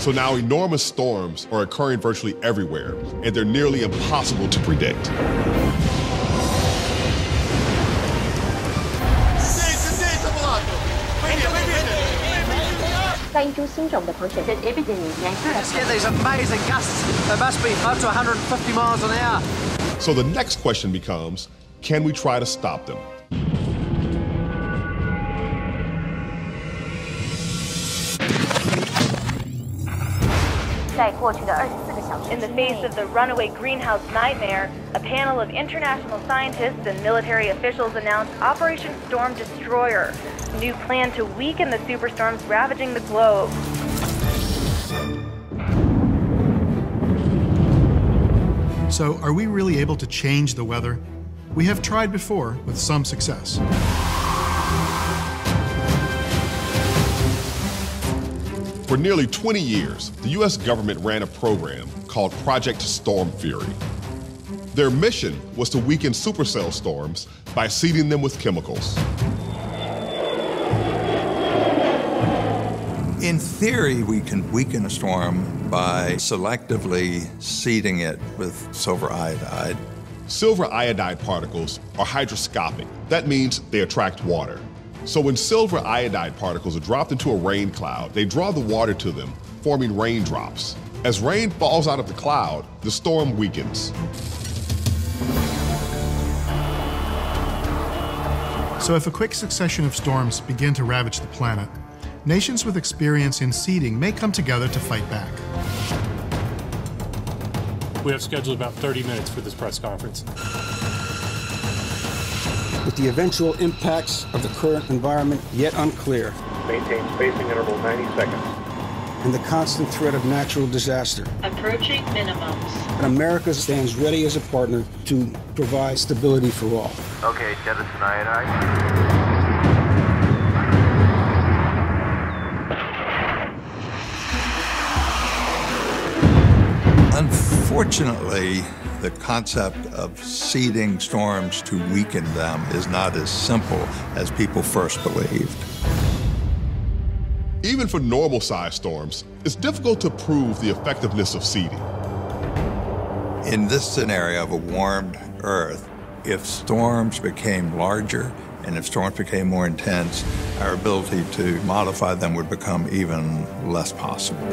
So now enormous storms are occurring virtually everywhere, and they're nearly impossible to predict. Let's get these amazing gusts. They must be up to 150 miles an hour. So the next question becomes, can we try to stop them? In the face of the runaway greenhouse nightmare, a panel of international scientists and military officials announced Operation Storm Destroyer, a new plan to weaken the superstorms ravaging the globe. So, are we really able to change the weather? We have tried before with some success. For nearly 20 years, the U.S. government ran a program called Project STORMFURY. Their mission was to weaken supercell storms by seeding them with chemicals. In theory, we can weaken a storm by selectively seeding it with silver iodide. Silver iodide particles are hygroscopic. That means they attract water. So when silver iodide particles are dropped into a rain cloud, they draw the water to them, forming raindrops. As rain falls out of the cloud, the storm weakens. So if a quick succession of storms begin to ravage the planet, nations with experience in seeding may come together to fight back. We have scheduled about 30 minutes for this press conference. With the eventual impacts of the current environment yet unclear. Maintain spacing interval 90 seconds. And the constant threat of natural disaster. Approaching minimums. And America stands ready as a partner to provide stability for all. Okay, jettison iodide. Unfortunately, the concept of seeding storms to weaken them is not as simple as people first believed. Even for normal-sized storms, it's difficult to prove the effectiveness of seeding. In this scenario of a warmed Earth, if storms became larger and if storms became more intense, our ability to modify them would become even less possible.